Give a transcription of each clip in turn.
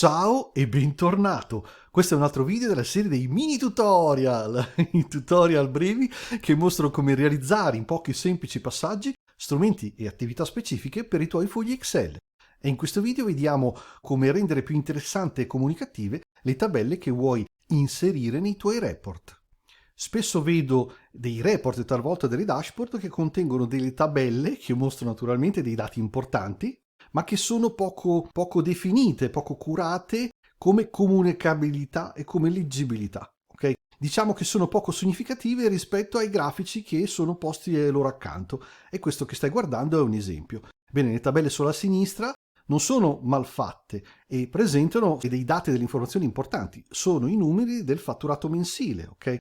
Ciao e bentornato! Questo è un altro video della serie dei mini tutorial, i tutorial brevi che mostrano come realizzare in pochi semplici passaggi strumenti e attività specifiche per i tuoi fogli Excel. E in questo video vediamo come rendere più interessanti e comunicative le tabelle che vuoi inserire nei tuoi report. Spesso vedo dei report e talvolta delle dashboard che contengono delle tabelle che mostrano naturalmente dei dati importanti, ma che sono poco definite, poco curate come comunicabilità e come leggibilità. Ok? Diciamo che sono poco significative rispetto ai grafici che sono posti loro accanto, e questo che stai guardando è un esempio. Bene, le tabelle sulla sinistra non sono mal fatte e presentano dei dati e delle informazioni importanti, sono i numeri del fatturato mensile, ok?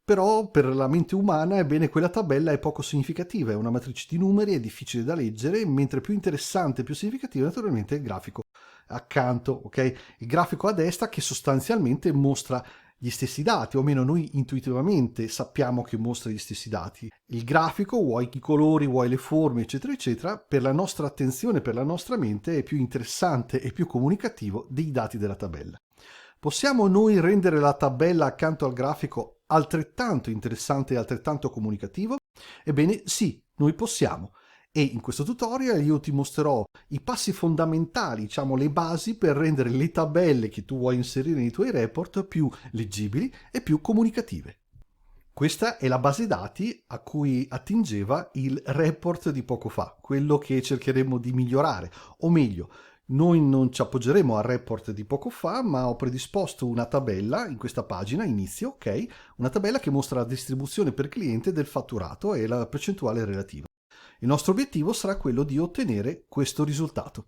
Però per la mente umana, ebbene, quella tabella è poco significativa, è una matrice di numeri, è difficile da leggere, mentre più interessante e più significativo naturalmente è il grafico accanto, ok? Il grafico a destra che sostanzialmente mostra gli stessi dati, o meno noi intuitivamente sappiamo che mostra gli stessi dati. Il grafico, vuoi i colori, vuoi le forme, eccetera, eccetera, per la nostra attenzione, per la nostra mente è più interessante e più comunicativo dei dati della tabella. Possiamo noi rendere la tabella accanto al grafico altrettanto interessante e altrettanto comunicativo? Ebbene sì, noi possiamo. E in questo tutorial io ti mostrerò i passi fondamentali, diciamo le basi per rendere le tabelle che tu vuoi inserire nei tuoi report più leggibili e più comunicative. Questa è la base dati a cui attingeva il report di poco fa, quello che cercheremo di migliorare, o meglio, noi non ci appoggeremo al report di poco fa, ma ho predisposto una tabella in questa pagina, inizio, ok? Una tabella che mostra la distribuzione per cliente del fatturato e la percentuale relativa. Il nostro obiettivo sarà quello di ottenere questo risultato.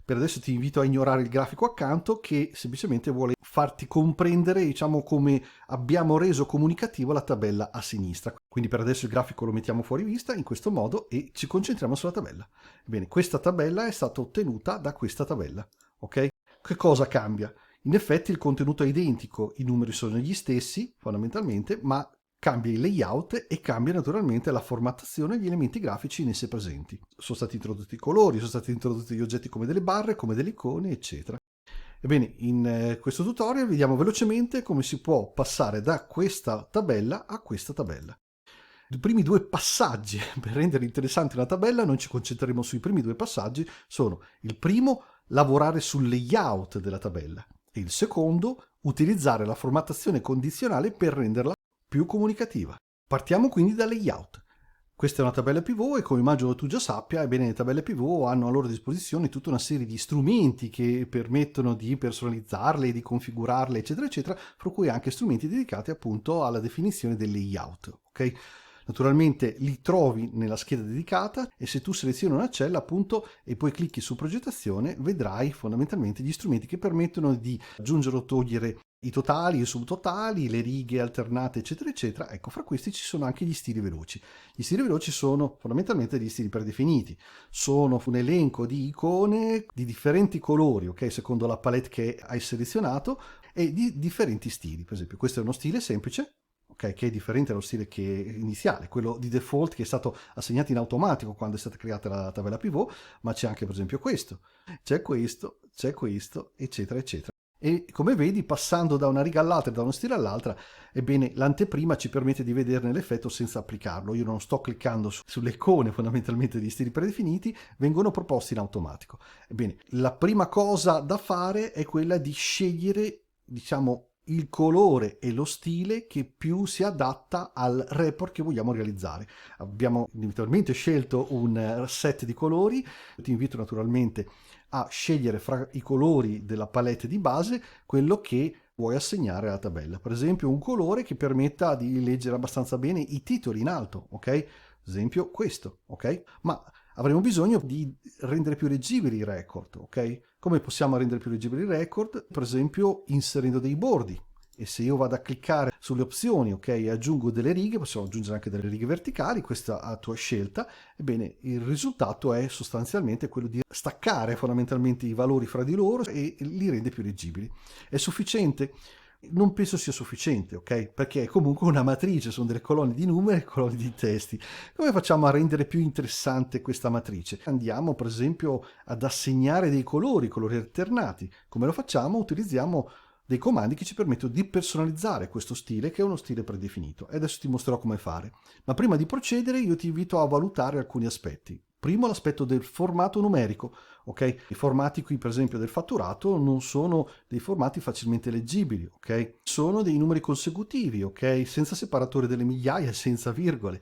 Per adesso ti invito a ignorare il grafico accanto che semplicemente vuole farti comprendere, diciamo, come abbiamo reso comunicativa la tabella a sinistra. Quindi per adesso il grafico lo mettiamo fuori vista in questo modo e ci concentriamo sulla tabella. Bene, questa tabella è stata ottenuta da questa tabella, ok? Che cosa cambia? In effetti il contenuto è identico, i numeri sono gli stessi fondamentalmente, ma cambia il layout e cambia naturalmente la formattazione e gli elementi grafici in esse presenti. Sono stati introdotti i colori, sono stati introdotti gli oggetti come delle barre, come delle icone, eccetera. Ebbene, in questo tutorial vediamo velocemente come si può passare da questa tabella a questa tabella. I primi due passaggi per rendere interessante una tabella, noi ci concentreremo sui primi due passaggi, sono il primo, lavorare sul layout della tabella, e il secondo, utilizzare la formattazione condizionale per renderla più comunicativa. Partiamo quindi dal layout. Questa è una tabella pivot e come immagino tu già sappia, ebbene le tabelle pivot hanno a loro disposizione tutta una serie di strumenti che permettono di personalizzarle, di configurarle, eccetera, eccetera, fra cui anche strumenti dedicati appunto alla definizione del layout, ok? Naturalmente li trovi nella scheda dedicata e se tu selezioni una cella appunto e poi clicchi su progettazione vedrai fondamentalmente gli strumenti che permettono di aggiungere o togliere i totali, i subtotali, le righe alternate eccetera eccetera. Ecco, fra questi ci sono anche gli stili veloci. Gli stili veloci sono fondamentalmente degli stili predefiniti, sono un elenco di icone di differenti colori, ok, secondo la palette che hai selezionato e di differenti stili. Per esempio questo è uno stile semplice, okay, che è differente dallo stile che iniziale, quello di default che è stato assegnato in automatico quando è stata creata la tabella pivot, ma c'è anche per esempio questo, eccetera, eccetera. E come vedi, passando da una riga all'altra e da uno stile all'altra, ebbene, l'anteprima ci permette di vederne l'effetto senza applicarlo. Io non sto cliccando sulle icone fondamentalmente degli stili predefiniti, vengono proposti in automatico. Ebbene, la prima cosa da fare è quella di scegliere, diciamo, il colore e lo stile che più si adatta al report che vogliamo realizzare. Abbiamo inizialmente scelto un set di colori, ti invito naturalmente a scegliere fra i colori della palette di base quello che vuoi assegnare alla tabella. Per esempio un colore che permetta di leggere abbastanza bene i titoli in alto, ok? Ad esempio questo, ok? Ma avremo bisogno di rendere più leggibili i record, ok? Come possiamo rendere più leggibili i record? Per esempio inserendo dei bordi. E se io vado a cliccare sulle opzioni, ok, e aggiungo delle righe, possiamo aggiungere anche delle righe verticali, questa è a tua scelta, ebbene il risultato è sostanzialmente quello di staccare fondamentalmente i valori fra di loro e li rende più leggibili. È sufficiente non penso sia sufficiente, ok? Perché è comunque una matrice, sono delle colonne di numeri e colonne di testi. Come facciamo a rendere più interessante questa matrice? Andiamo per esempio ad assegnare dei colori, colori alternati. Come lo facciamo? Utilizziamo dei comandi che ci permettono di personalizzare questo stile, che è uno stile predefinito. E adesso ti mostrerò come fare. Ma prima di procedere io ti invito a valutare alcuni aspetti. Primo, l'aspetto del formato numerico. Ok? I formati qui per esempio del fatturato non sono dei formati facilmente leggibili, ok? Sono dei numeri consecutivi, ok? Senza separatore delle migliaia e senza virgole.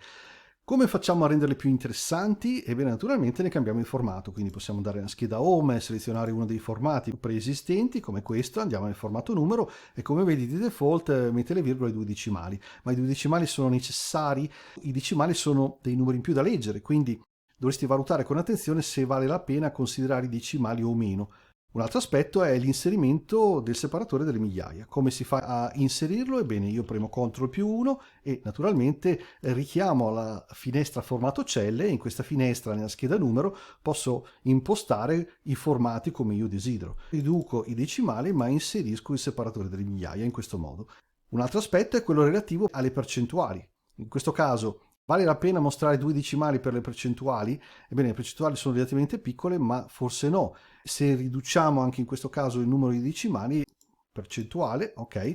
Come facciamo a renderle più interessanti? Ebbene, naturalmente ne cambiamo il formato, quindi possiamo andare nella scheda Home e selezionare uno dei formati preesistenti, come questo, andiamo nel formato numero e come vedi di default mette le virgole e due decimali. Ma i due decimali sono necessari? I decimali sono dei numeri in più da leggere, quindi dovresti valutare con attenzione se vale la pena considerare i decimali o meno. Un altro aspetto è l'inserimento del separatore delle migliaia. Come si fa a inserirlo? Ebbene, io premo CTRL+1 e naturalmente richiamo la finestra formato celle e in questa finestra nella scheda numero posso impostare i formati come io desidero. Riduco i decimali ma inserisco il separatore delle migliaia in questo modo. Un altro aspetto è quello relativo alle percentuali. In questo caso vale la pena mostrare due decimali per le percentuali? Ebbene, le percentuali sono relativamente piccole, ma forse no. Se riduciamo anche in questo caso il numero di decimali, percentuale, ok,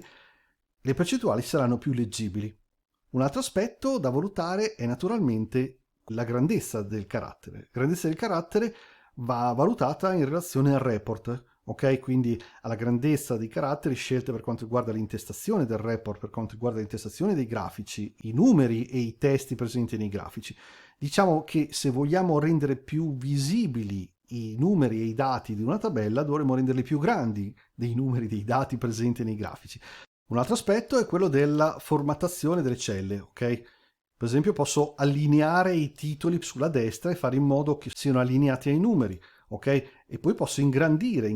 le percentuali saranno più leggibili. Un altro aspetto da valutare è naturalmente la grandezza del carattere. La grandezza del carattere va valutata in relazione al report, ok? Quindi alla grandezza dei caratteri scelte per quanto riguarda l'intestazione del report, per quanto riguarda l'intestazione dei grafici, i numeri e i testi presenti nei grafici. Diciamo che se vogliamo rendere più visibili i numeri e i dati di una tabella, dovremmo renderli più grandi dei numeri e dei dati presenti nei grafici. Un altro aspetto è quello della formattazione delle celle, ok? Per esempio posso allineare i titoli sulla destra e fare in modo che siano allineati ai numeri, ok? E poi posso ingrandire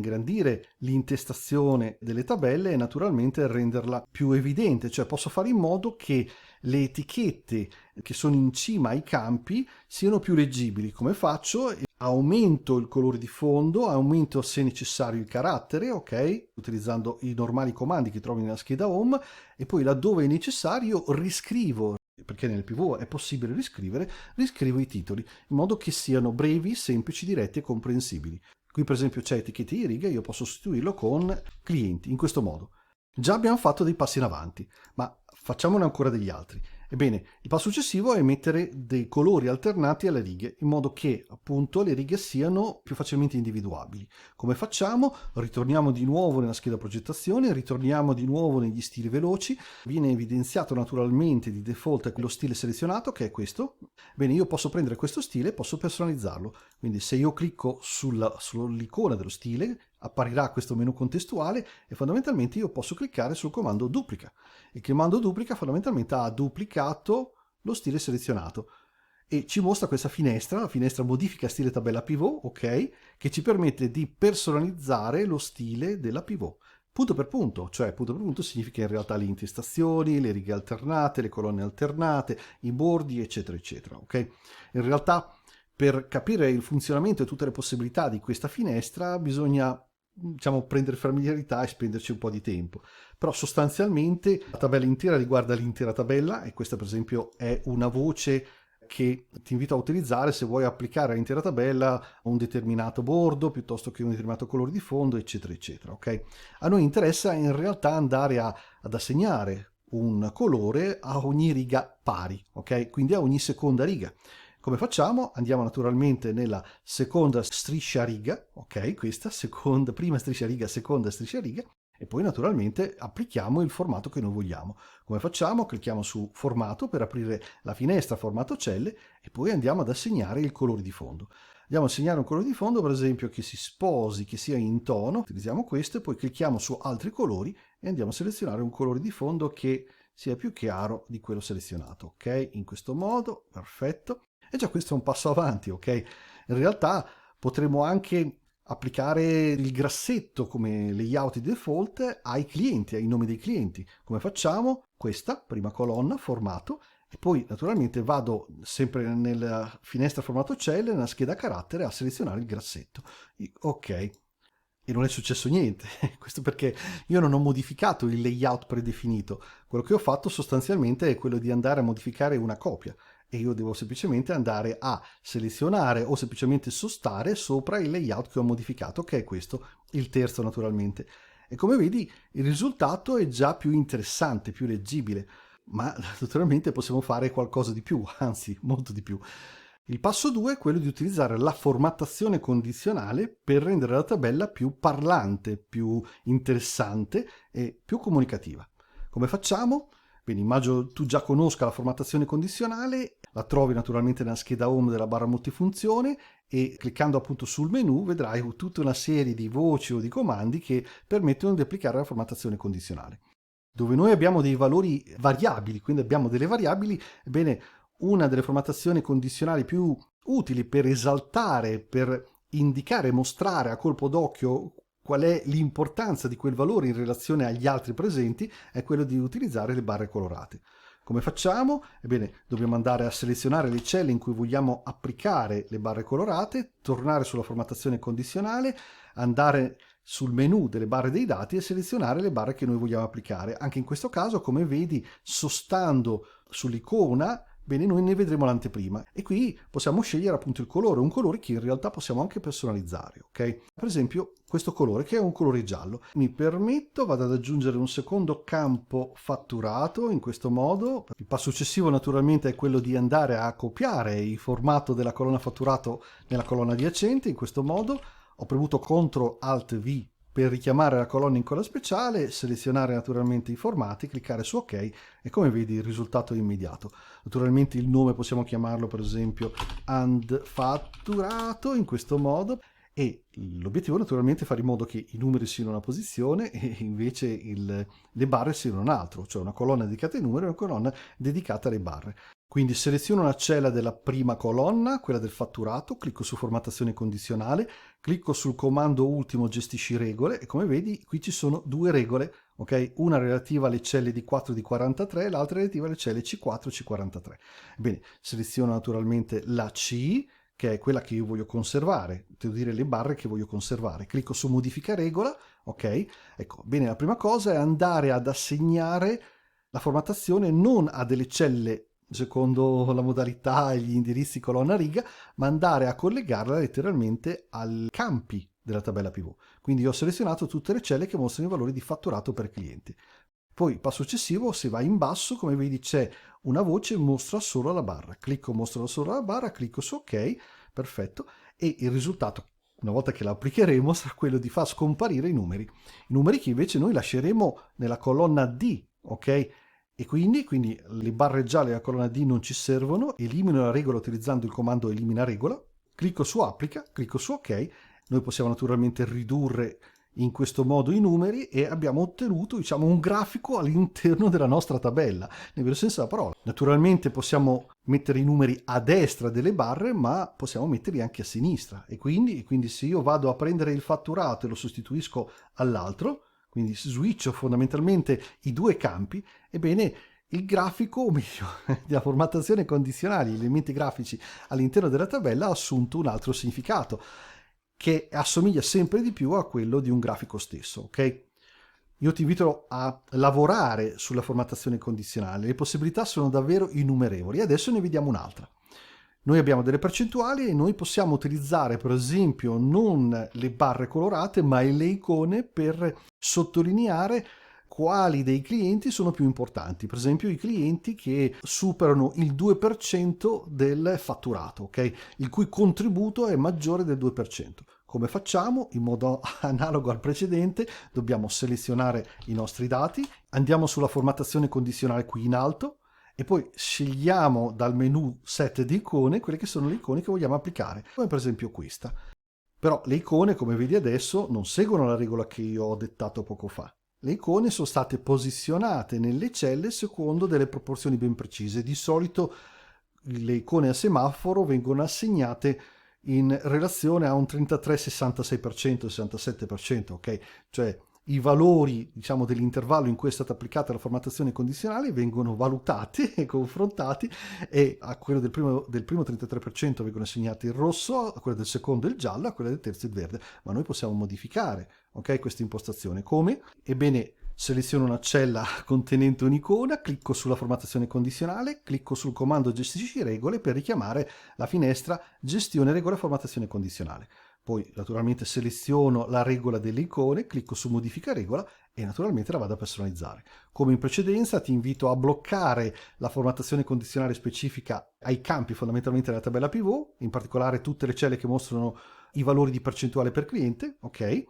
l'intestazione delle tabelle e naturalmente renderla più evidente, cioè posso fare in modo che le etichette che sono in cima ai campi siano più leggibili. Come faccio? Aumento il colore di fondo, aumento se necessario il carattere, ok? Utilizzando i normali comandi che trovi nella scheda Home e poi laddove è necessario riscrivo, perché nel pivot è possibile riscrivo i titoli in modo che siano brevi, semplici, diretti e comprensibili. Qui per esempio c'è etichette di riga, io posso sostituirlo con clienti, in questo modo. Già abbiamo fatto dei passi in avanti, ma facciamone ancora degli altri. Ebbene, il passo successivo è mettere dei colori alternati alle righe, in modo che appunto le righe siano più facilmente individuabili. Come facciamo? Ritorniamo di nuovo nella scheda progettazione, ritorniamo di nuovo negli stili veloci, viene evidenziato naturalmente di default lo stile selezionato, che è questo. Bene, io posso prendere questo stile e posso personalizzarlo. Quindi se io clicco sull'icona dello stile, apparirà questo menu contestuale e fondamentalmente io posso cliccare sul comando duplica. Il comando duplica fondamentalmente ha duplicato lo stile selezionato e ci mostra questa finestra, la finestra modifica stile tabella pivot, ok, che ci permette di personalizzare lo stile della pivot. Punto per punto, cioè punto per punto significa in realtà le intestazioni, le righe alternate, le colonne alternate, i bordi, eccetera, eccetera, ok? In realtà per capire il funzionamento e tutte le possibilità di questa finestra bisogna, diciamo, prendere familiarità e spenderci un po' di tempo. Però sostanzialmente la tabella intera riguarda l'intera tabella e questa per esempio è una voce che ti invito a utilizzare se vuoi applicare all'intera tabella un determinato bordo piuttosto che un determinato colore di fondo, eccetera, eccetera, ok? A noi interessa in realtà andare ad assegnare un colore a ogni riga pari, ok? Quindi a ogni seconda riga. Come facciamo? Andiamo naturalmente nella seconda striscia riga, ok? Questa, prima striscia riga, seconda striscia riga, e poi naturalmente applichiamo il formato che noi vogliamo. Come facciamo? Clicchiamo su formato per aprire la finestra formato celle e poi andiamo ad assegnare il colore di fondo. Andiamo a assegnare un colore di fondo, per esempio, che si sposi, che sia in tono, utilizziamo questo e poi clicchiamo su altri colori e andiamo a selezionare un colore di fondo che sia più chiaro di quello selezionato, ok? In questo modo, perfetto. E già questo è un passo avanti, ok? In realtà potremmo anche applicare il grassetto come layout di default ai clienti, ai nomi dei clienti. Come facciamo? Questa, prima colonna, formato, e poi naturalmente vado sempre nella finestra formato celle, nella scheda carattere, a selezionare il grassetto. Ok. e non è successo niente. Questo perché io non ho modificato il layout predefinito. Quello che ho fatto sostanzialmente è quello di andare a modificare una copia e io devo semplicemente andare a selezionare o semplicemente sostare sopra il layout che ho modificato, che è questo, il terzo naturalmente. E come vedi il risultato è già più interessante, più leggibile, ma naturalmente possiamo fare qualcosa di più, anzi molto di più. Il passo 2 è quello di utilizzare la formattazione condizionale per rendere la tabella più parlante, più interessante e più comunicativa. Come facciamo? Bene, immagino tu già conosca la formattazione condizionale, la trovi naturalmente nella scheda home della barra multifunzione e cliccando appunto sul menu vedrai tutta una serie di voci o di comandi che permettono di applicare la formattazione condizionale. Dove noi abbiamo dei valori variabili, quindi abbiamo delle variabili, ebbene una delle formattazioni condizionali più utili per esaltare, per indicare e mostrare a colpo d'occhio qual è l'importanza di quel valore in relazione agli altri presenti è quello di utilizzare le barre colorate. Come facciamo? Ebbene, dobbiamo andare a selezionare le celle in cui vogliamo applicare le barre colorate, tornare sulla formattazione condizionale, andare sul menu delle barre dei dati e selezionare le barre che noi vogliamo applicare. Anche in questo caso, come vedi, sostando sull'icona, bene, noi ne vedremo l'anteprima e qui possiamo scegliere appunto il colore, un colore che in realtà possiamo anche personalizzare, ok? Per esempio questo colore che è un colore giallo. Mi permetto, vado ad aggiungere un secondo campo fatturato in questo modo. Il passo successivo naturalmente è quello di andare a copiare il formato della colonna fatturato nella colonna adiacente, in questo modo. Ho premuto CTRL ALT V per richiamare la colonna in coda speciale, selezionare naturalmente i formati, cliccare su OK e come vedi il risultato è immediato. Naturalmente il nome possiamo chiamarlo per esempio and fatturato in questo modo e l'obiettivo naturalmente è fare in modo che i numeri siano una posizione e invece le barre siano un altro, cioè una colonna dedicata ai numeri e una colonna dedicata alle barre. Quindi seleziono una cella della prima colonna, quella del fatturato, clicco su formattazione condizionale, clicco sul comando ultimo gestisci regole e come vedi qui ci sono due regole, ok? Una relativa alle celle di 4 e di 43 e l'altra relativa alle celle C4 e C43. Bene, seleziono naturalmente la C, che è quella che io voglio conservare, devo dire le barre che voglio conservare. Clicco su modifica regola, ok? Ecco, bene, la prima cosa è andare ad assegnare la formattazione non a delle celle secondo la modalità e gli indirizzi colonna riga, ma andare a collegarla letteralmente ai campi della tabella pivot. Quindi ho selezionato tutte le celle che mostrano i valori di fatturato per clienti. Poi, passo successivo, se vai in basso, come vedi c'è una voce mostra solo la barra. Clicco mostra solo la barra, clicco su OK, perfetto, e il risultato, una volta che la applicheremo, sarà quello di far scomparire i numeri. I numeri che invece noi lasceremo nella colonna D, ok? E quindi le barre gialle della colonna D non ci servono, elimino la regola utilizzando il comando elimina regola, clicco su applica, clicco su OK, noi possiamo naturalmente ridurre in questo modo i numeri e abbiamo ottenuto, diciamo, un grafico all'interno della nostra tabella, nel vero senso della parola. Naturalmente possiamo mettere i numeri a destra delle barre, ma possiamo metterli anche a sinistra e quindi se io vado a prendere il fatturato e lo sostituisco all'altro, quindi switcho fondamentalmente i due campi, ebbene il grafico, o meglio, la formattazione condizionale, gli elementi grafici all'interno della tabella ha assunto un altro significato, che assomiglia sempre di più a quello di un grafico stesso, ok? Io ti invito a lavorare sulla formattazione condizionale, le possibilità sono davvero innumerevoli. Adesso ne vediamo un'altra. Noi abbiamo delle percentuali e noi possiamo utilizzare per esempio non le barre colorate ma le icone per sottolineare quali dei clienti sono più importanti, per esempio i clienti che superano il 2% del fatturato, ok? Il cui contributo è maggiore del 2%. Come facciamo? In modo analogo al precedente dobbiamo selezionare i nostri dati, andiamo sulla formattazione condizionale qui in alto, e poi scegliamo dal menu set di icone quelle che sono le icone che vogliamo applicare, come per esempio questa. Però le icone, come vedi adesso, non seguono la regola che io ho dettato poco fa. Le icone sono state posizionate nelle celle secondo delle proporzioni ben precise. Di solito le icone a semaforo vengono assegnate in relazione a un 33-66%, 67%, ok? Cioè i valori, diciamo, dell'intervallo in cui è stata applicata la formattazione condizionale vengono valutati e confrontati, e a quello del primo 33% vengono assegnati il rosso, a quello del secondo il giallo, a quello del terzo il verde. Ma noi possiamo modificare, ok, questa impostazione. Come? Ebbene, seleziono una cella contenente un'icona, clicco sulla formattazione condizionale, clicco sul comando gestisci regole per richiamare la finestra gestione regole formattazione condizionale. Poi naturalmente seleziono la regola delle icone, clicco su modifica regola e naturalmente la vado a personalizzare. Come in precedenza ti invito a bloccare la formattazione condizionale specifica ai campi fondamentalmente della tabella pivot, in particolare tutte le celle che mostrano i valori di percentuale per cliente, ok?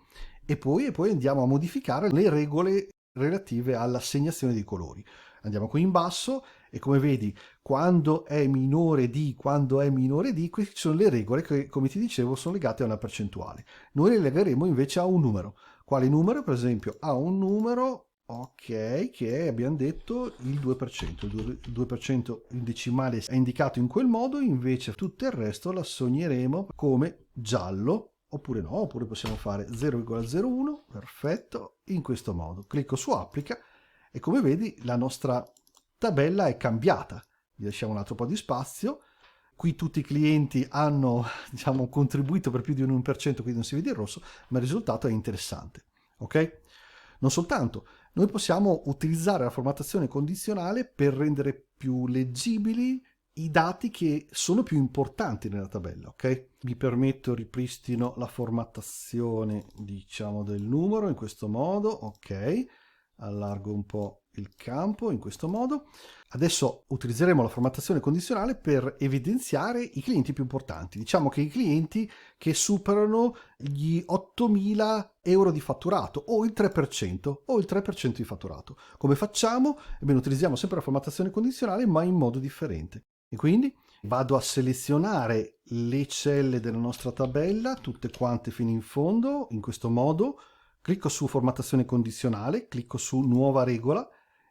E poi andiamo a modificare le regole relative all'assegnazione dei colori. Andiamo qui in basso e come vedi quando è minore di, queste sono le regole che, come ti dicevo, sono legate a una percentuale. Noi le legheremo invece a un numero. Quale numero? Per esempio a un numero, ok, che è, abbiamo detto, il 2%. Il 2% in decimale è indicato in quel modo, invece tutto il resto lo assegneremo come giallo, oppure no, oppure possiamo fare 0,01, perfetto, in questo modo. Clicco su applica e come vedi la nostra tabella è cambiata. Gli lasciamo un altro po' di spazio. Qui tutti i clienti hanno, diciamo, contribuito per più di un 1%, quindi non si vede il rosso, ma il risultato è interessante. Ok? Non soltanto, noi possiamo utilizzare la formattazione condizionale per rendere più leggibili i dati che sono più importanti nella tabella, ok? Mi permetto, ripristino la formattazione, diciamo, del numero in questo modo, ok? Allargo un po' il campo in questo modo. Adesso utilizzeremo la formattazione condizionale per evidenziare i clienti più importanti. Diciamo che i clienti che superano gli 8.000 euro di fatturato o il 3% di fatturato. Come facciamo? Ebbene, utilizziamo sempre la formattazione condizionale ma in modo differente. E quindi vado a selezionare le celle della nostra tabella, tutte quante fino in fondo, in questo modo. Clicco su formattazione condizionale, clicco su nuova regola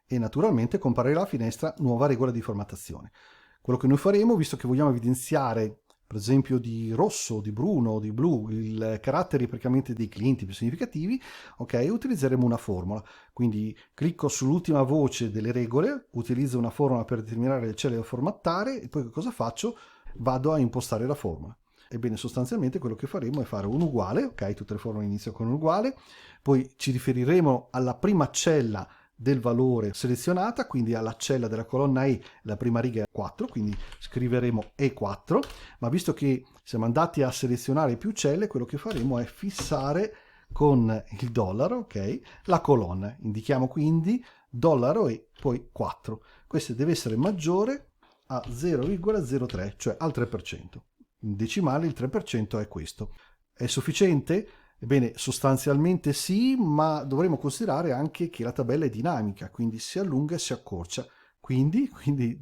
e naturalmente comparirà la finestra nuova regola di formattazione. Quello che noi faremo, visto che vogliamo evidenziare per esempio di rosso, di bruno, di blu, i caratteri praticamente dei clienti più significativi, ok, utilizzeremo una formula. Quindi clicco sull'ultima voce delle regole, utilizzo una formula per determinare le celle da formattare e poi che cosa faccio? Vado a impostare la formula. Ebbene, sostanzialmente quello che faremo è fare un uguale, ok, tutte le formule iniziano con un uguale, poi ci riferiremo alla prima cella del valore selezionata, quindi alla cella della colonna E, la prima riga è 4, quindi scriveremo E4, ma visto che siamo andati a selezionare più celle, quello che faremo è fissare con il dollaro, ok, la colonna. Indichiamo quindi dollaro e poi 4. Questo deve essere maggiore a 0,03, cioè al 3%. In decimale il 3% è questo. È sufficiente? Ebbene, sostanzialmente sì, ma dovremo considerare anche che la tabella è dinamica, quindi si allunga e si accorcia. Quindi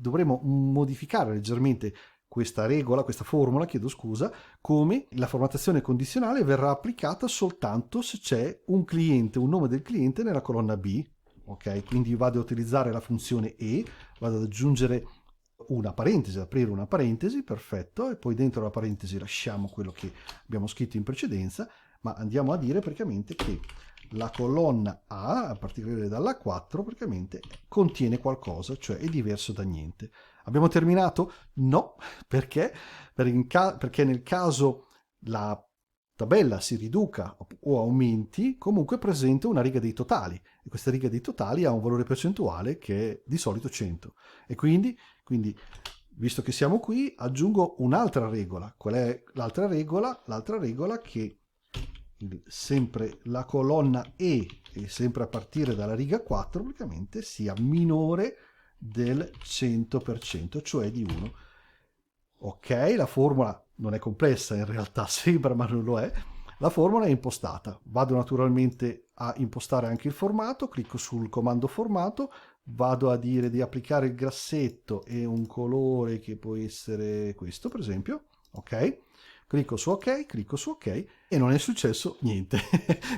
dovremo modificare leggermente questa regola, questa formula, chiedo scusa, come la formattazione condizionale verrà applicata soltanto se c'è un cliente, un nome del cliente nella colonna B. Ok, quindi vado a utilizzare la funzione E, vado ad aggiungere una parentesi, aprire una parentesi, perfetto, e poi dentro la parentesi lasciamo quello che abbiamo scritto in precedenza, ma andiamo a dire praticamente che la colonna A, a partire dalla 4, praticamente contiene qualcosa, cioè è diverso da niente. Abbiamo terminato? No, perché? Perché nel caso la tabella si riduca o aumenti, comunque presenta una riga dei totali, e questa riga dei totali ha un valore percentuale che è di solito 100. E quindi visto che siamo qui, aggiungo un'altra regola. Qual è l'altra regola? L'altra regola che sempre la colonna E, e sempre a partire dalla riga 4, praticamente sia minore del 100%, cioè di 1. Ok, la formula non è complessa, in realtà sembra, ma non lo è. La formula è impostata. Vado naturalmente a impostare anche il formato, clicco sul comando formato, vado a dire di applicare il grassetto e un colore che può essere questo, per esempio. Ok, clicco su ok e non è successo niente.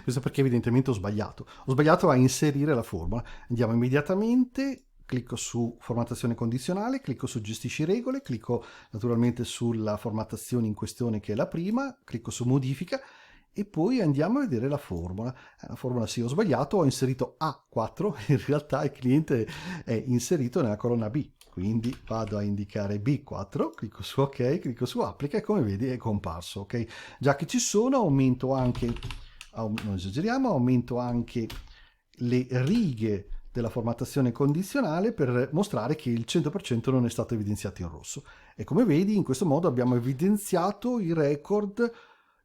Questo perché evidentemente ho sbagliato a inserire la formula. Andiamo immediatamente, clicco su formattazione condizionale, clicco su gestisci regole, clicco naturalmente sulla formattazione in questione che è la prima, clicco su modifica e poi andiamo a vedere la formula. La formula sì, ho sbagliato, ho inserito A4, in realtà il cliente è inserito nella colonna B, quindi vado a indicare B4, clicco su OK, clicco su applica e come vedi è comparso, ok? Già che ci sono aumento anche, non esageriamo, aumento anche le righe della formattazione condizionale per mostrare che il 100% non è stato evidenziato in rosso. E come vedi in questo modo abbiamo evidenziato i record,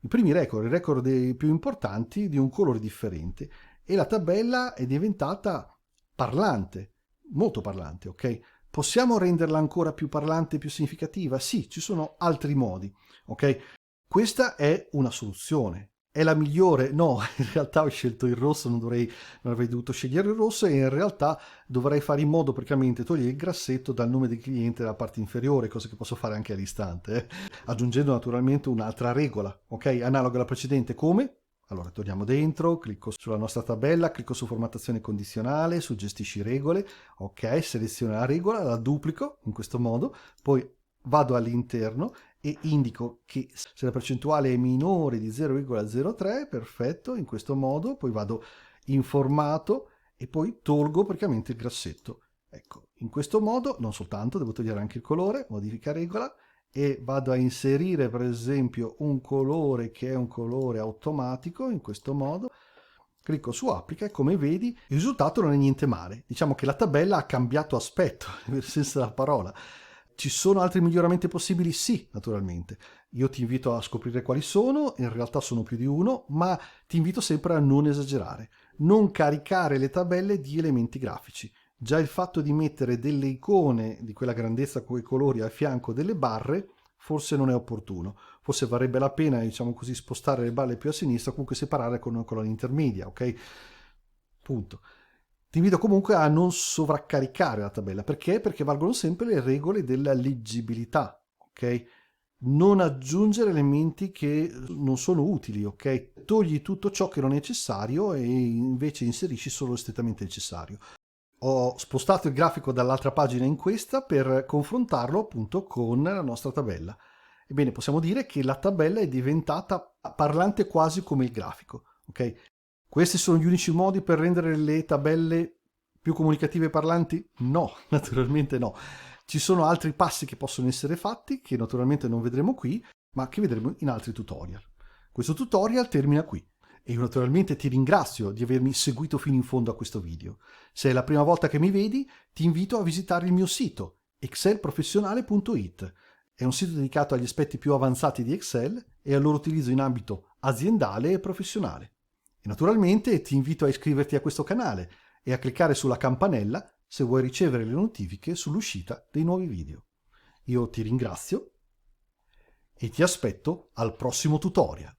i primi record, i record dei più importanti di un colore differente, e la tabella è diventata parlante, molto parlante, ok? Possiamo renderla ancora più parlante, più significativa? Sì, ci sono altri modi, ok? Questa è una soluzione. È la migliore? No, in realtà ho scelto il rosso, non avrei dovuto scegliere il rosso, e in realtà dovrei fare in modo praticamente togliere il grassetto dal nome del cliente dalla parte inferiore, cosa che posso fare anche all'istante, aggiungendo naturalmente un'altra regola, ok? Analoga alla precedente, come? Allora torniamo dentro, clicco sulla nostra tabella, clicco su formattazione condizionale, su gestisci regole, ok, seleziono la regola, la duplico in questo modo, poi vado all'interno e indico che se la percentuale è minore di 0,03, perfetto, in questo modo, poi vado in formato e poi tolgo praticamente il grassetto. Ecco, in questo modo, non soltanto, devo togliere anche il colore, modifica regola, e vado a inserire per esempio un colore che è un colore automatico, in questo modo, clicco su applica e come vedi il risultato non è niente male. Diciamo che la tabella ha cambiato aspetto, nel senso della parola. Ci sono altri miglioramenti possibili? Sì, naturalmente. Io ti invito a scoprire quali sono, in realtà sono più di uno, ma ti invito sempre a non esagerare, non caricare le tabelle di elementi grafici. Già il fatto di mettere delle icone di quella grandezza con i colori a fianco delle barre forse non è opportuno. Forse varrebbe la pena, diciamo così, spostare le barre più a sinistra, comunque separare con una colonna intermedia, ok? Punto. Ti invito comunque a non sovraccaricare la tabella. Perché? Perché valgono sempre le regole della leggibilità, ok? Non aggiungere elementi che non sono utili, ok? Togli tutto ciò che non è necessario e invece inserisci solo lo strettamente necessario. Ho spostato il grafico dall'altra pagina in questa per confrontarlo appunto con la nostra tabella. Ebbene, possiamo dire che la tabella è diventata parlante quasi come il grafico, ok? Questi sono gli unici modi per rendere le tabelle più comunicative e parlanti? No, naturalmente no. Ci sono altri passi che possono essere fatti, che naturalmente non vedremo qui, ma che vedremo in altri tutorial. Questo tutorial termina qui. E io naturalmente ti ringrazio di avermi seguito fino in fondo a questo video. Se è la prima volta che mi vedi, ti invito a visitare il mio sito excelprofessionale.it. È un sito dedicato agli aspetti più avanzati di Excel e al loro utilizzo in ambito aziendale e professionale. E naturalmente ti invito a iscriverti a questo canale e a cliccare sulla campanella se vuoi ricevere le notifiche sull'uscita dei nuovi video. Io ti ringrazio e ti aspetto al prossimo tutorial.